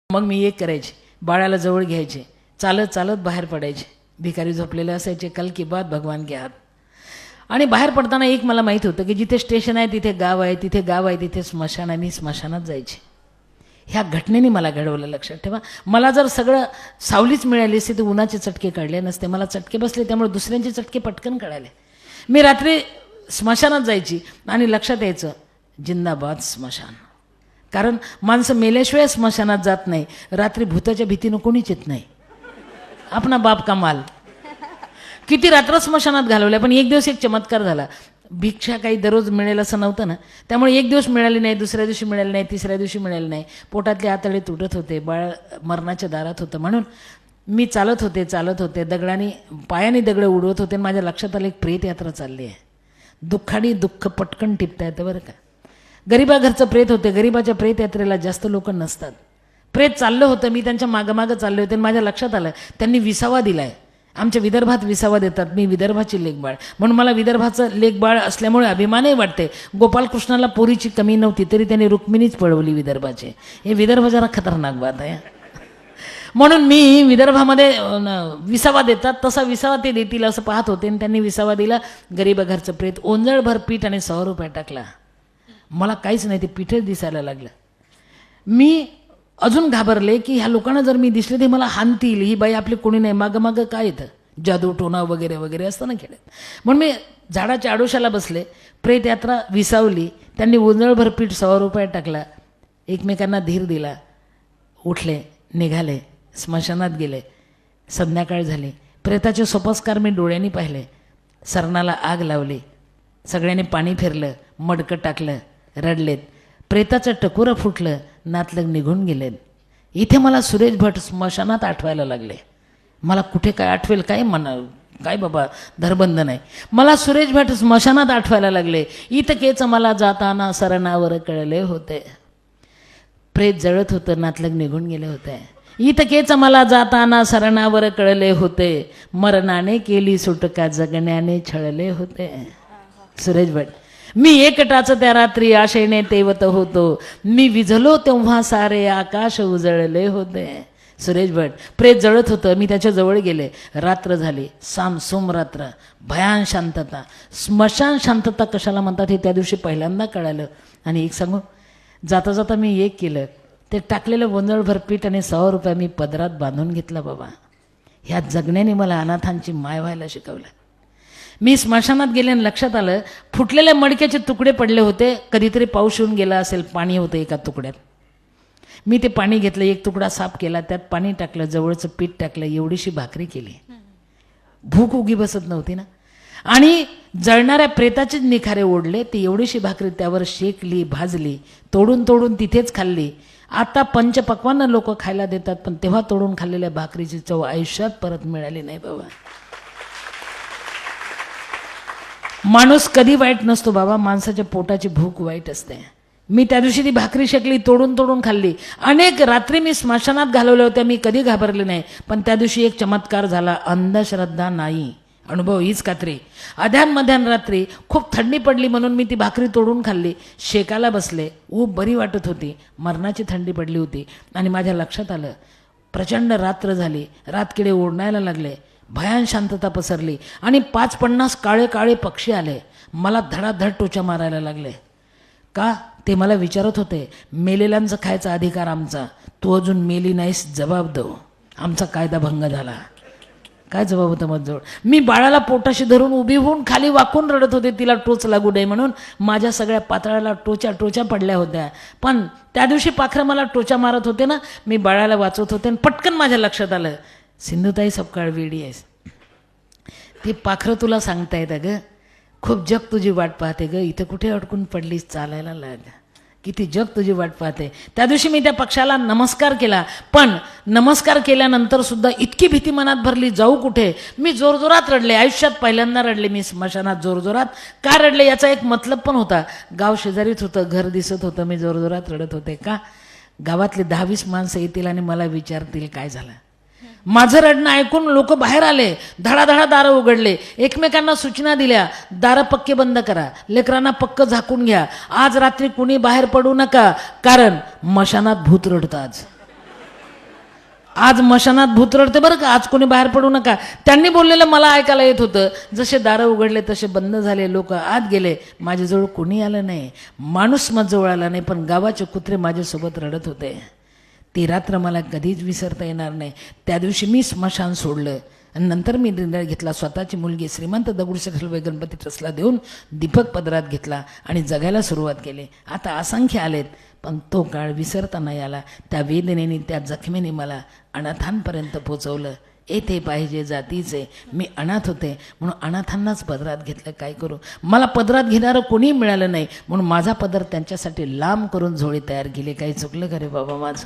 मग मी एक करायचे, बाळाला जवळ घ्यायचे, चालत चालत बाहेर पडायचे. भिकारी झोपलेले असायचे. कल की बात भगवान के हात. आणि बाहेर पडताना एक मला माहीत होतं की जिथे स्टेशन आहे तिथे गाव आहे, तिथे गाव आहे तिथे स्मशान आहे. मी स्मशानात जायचे. ह्या घटनेने मला घडवलं. लक्षात ठेवा, मला जर सगळं सावलीच मिळाली असती तर उन्हाचे चटके काढले नसते. मला चटके बसले त्यामुळे दुसऱ्यांचे चटके पटकन काढाले. मी रात्री स्मशानात जायची आणि लक्षात यायचं जिंदाबाद स्मशान. कारण माणसं मेल्याशिवाय स्मशानात जात नाही. रात्री भूताच्या भीतीनं कोणीच येत नाही. आपला बाप का माल. किती रात्र स्मशानात घालवल्या. पण एक दिवस एक चमत्कार झाला. भिक्षा काही दररोज मिळेल असं नव्हतं ना, त्यामुळे एक दिवस मिळाली नाही, दुसऱ्या दिवशी मिळाली नाही, तिसऱ्या दिवशी मिळाली नाही. पोटातले आतडे तुटत होते, बाळ मरणाच्या दारात होतं. म्हणून मी चालत होते दगडाने पायाने दगडं उडवत होते. माझ्या लक्षात आलं एक प्रेत यात्रा चालली आहे. दुःखाडी दुःख पटकन टिपता येतं बरं का. गरीबा घरचं प्रेत होते. गरीबाच्या प्रेत यात्रेला जास्त लोक नसतात. प्रेत चाललं होतं, मी त्यांच्या मागं चालले होते. माझ्या लक्षात आलं त्यांनी विसावा दिलाय. आमच्या विदर्भात विसावा देतात. मी विदर्भाची लेकबाळ म्हणून मला विदर्भाचं लेकबाळ असल्यामुळे अभिमानही वाटते. गोपालकृष्णाला पोरीची कमी नव्हती तरी त्यांनी रुक्मिणीच पळवली विदर्भाचे. हे विदर्भ जरा खतरनाक बात आहे. म्हणून मी विदर्भामध्ये विसावा देतात तसा विसावा ते देतील असं पाहत होते. आणि त्यांनी विसावा दिला. गरीब घरचं प्रेत ओंजळभर पीठ आणि 100 रुपये टाकला. मला काहीच नाही, ते पीठच दिसायला लागलं. मी अजून घाबरले की ह्या लोकांना जर मी दिसले ते मला हाणतील. ही बाई आपली कोणी नाही. मागं काय येतं जादू टोना वगैरे वगैरे असतं ना खेड्यात. म्हणून मी झाडाच्या आडोशाला बसले. प्रेत यात्रा विसावली. त्यांनी ओंजळभर पीठ 100 रुपये टाकला. एकमेकांना धीर दिला. उठले, निघाले, स्मशानात गेले. संध्याकाळ झाली. प्रेताचे सोपस्कार मी डोळ्यांनी पाहिले. सरणाला आग लावली. सगळ्यांनी पाणी फिरलं, मडकं टाकलं, रडलेत. प्रेताचं टकोरं फुटलं. नातलग निघून गेलेत. इथे मला सुरेश भट स्मशानात आठवायला लागले. मला कुठे काय आठवेल काय म्हणा, काय बाबा धरबंद नाही. मला सुरेश भट स्मशानात आठवायला लागले. इतकेच मला जाताना सरणावर कळले होते. प्रेत जळत होतं, नातलग निघून गेले होते. इतकेच मला जाताना सरणावर कळले होते. मरणाने केली सुटका, जगण्याने छळले होते. सुरेश भट. मी एकटाच त्या रात्री आशेने तेवत होतो. मी विझलो तेव्हा सारे आकाश उजळले होते. सुरेश भट. प्रेत जळत होतं. मी त्याच्या जवळ गेले. रात्र झाली. सामसूम रात्र. भयान शांतता. स्मशान शांतता कशाला म्हणतात हे त्या दिवशी पहिल्यांदा कळालं. आणि एक सांगू, जाता जाता मी एक केलं. ते टाकलेलं गोंधळभर पीठ आणि 100 रुपये मी पदरात बांधून घेतला. बाबा, ह्या जगण्याने मला अनाथांची माय व्हायला शिकवलं. मी स्मशानात गेले आणि लक्षात आलं फुटलेल्या मडक्याचे तुकडे पडले होते. कधीतरी पाऊस येऊन गेला असेल, पाणी होतं एका तुकड्यात. मी ते पाणी घेतलं, एक तुकडा साफ केला, त्यात पाणी टाकलं, जवळचं पीठ टाकलं, एवढीशी भाकरी केली. भूक उगी बसत नव्हती ना. आणि जळणाऱ्या प्रेताचेच निखारे ओढले. ती एवढीशी भाकरी त्यावर शेकली, भाजली, तोडून तिथेच खाल्ली. आता पंचपक्वान्न लोक खायला देतात, पण तेव्हा तोडून खाल्लेल्या भाकरीची चव आयुष्यात परत मिळाली नाही बाबा. माणूस कधी वाईट नसतो बाबा, माणसाच्या पोटाची भूक वाईट असते. मी त्या दिवशी ती भाकरी शेकली, तोडून खाल्ली. अनेक रात्री मी स्मशानात घालवल्या होत्या. मी कधी घाबरले नाही. पण त्या दिवशी एक चमत्कार झाला. अंधश्रद्धा नाही, अनुभव हीच खात्री. अध्यान रात्री खूप थंडी पडली म्हणून मी ती भाकरी तोडून खाल्ली. शेकाला बसले. ऊब बरी वाटत होती. मरणाची थंडी पडली होती. आणि माझ्या लक्षात आलं प्रचंड रात्र झाली. रातकिडे ओढणायला लागले. भयान शांतता पसरली. आणि 5-50 काळे काळे पक्षी आले. मला धडाधड टोचा मारायला लागले. का ते मला विचारत होते. मेलेल्यांचं खायचा अधिकार आमचा, तू अजून मेली नाहीस, जबाब दो. आमचा कायदा भंग झाला. काय जबाब होता माझ्याजवळ. मी बाळाला पोटाशी धरून उभी होऊन खाली वाकून रडत होते, तिला टोच लागू नये म्हणून. माझ्या सगळ्या पातळाला टोचा पडल्या होत्या. पण त्या दिवशी पाखरं मला टोचा मारत होते ना, मी बाळाला वाचवत होते. आणि पटकन माझ्या लक्षात आलं, सिंधुताई सपकाळ वेडी आहेस. ती पाखरं तुला सांगता येतं ग, खूप जग तुझी वाट पाहते ग. इथं कुठे अडकून पडलीस, चालायला लाग. किती जग तुझी वाट पाहते. त्या दिवशी मी त्या पक्षाला नमस्कार केला. पण नमस्कार केल्यानंतर सुद्धा इतकी भीती मनात भरली, जाऊ कुठे. मी जोरजोरात रडले. आयुष्यात पहिल्यांदा रडले मी स्मशानात जोरजोरात. का रडले याचा एक मतलब पण होता. गाव शेजारीच होतं, घर दिसत होतं. मी जोरजोरात रडत होते. का गावातले 10-20 माणसं येतील आणि मला विचारतील काय झालं. माझं रडणं ऐकून लोक बाहेर आले. धडाधडा दारं उघडले. एकमेकांना सूचना दिल्या, दारं पक्के बंद करा, लेकरांना पक्क झाकून घ्या, आज रात्री कुणी बाहेर पडू नका, कारण मशानात भूत रडतं आज. आज मशानात भूत रडते बरं का, आज कोणी बाहेर पडू नका. त्यांनी बोललेलं मला ऐकायला येत होतं. जसे दारं उघडले तसे बंद झाले, लोक आत गेले. माझ्याजवळ कोणी आलं नाही, माणूस माझ्याजवळ आला नाही, पण गावाचे कुत्रे माझ्यासोबत रडत होते. ती रात्र मला कधीच विसरता येणार नाही. त्या दिवशी मी स्मशान सोडलं आणि नंतर मी निर्णय घेतला, स्वतःची मुलगी श्रीमंत दगडूशेठ हलवाई गणपती ट्रस्टला देऊन दीपक पदरात घेतला आणि जगायला सुरुवात केली. आता असंख्य आलेत, पण तो काळ विसरता नाही आला. त्या वेदनेने, त्या जखमेने मला अनाथांपर्यंत पोचवलं. येथे पाहिजे जातीचे, मी अनाथ होते म्हणून अनाथांनाच पदरात घेतलं. काय करू, मला पदरात घेणारं कोणी मिळालं नाही म्हणून माझा पदर त्यांच्यासाठी लांब करून झोळी तयार केली. काही चुकलं का रे बाबा माझं?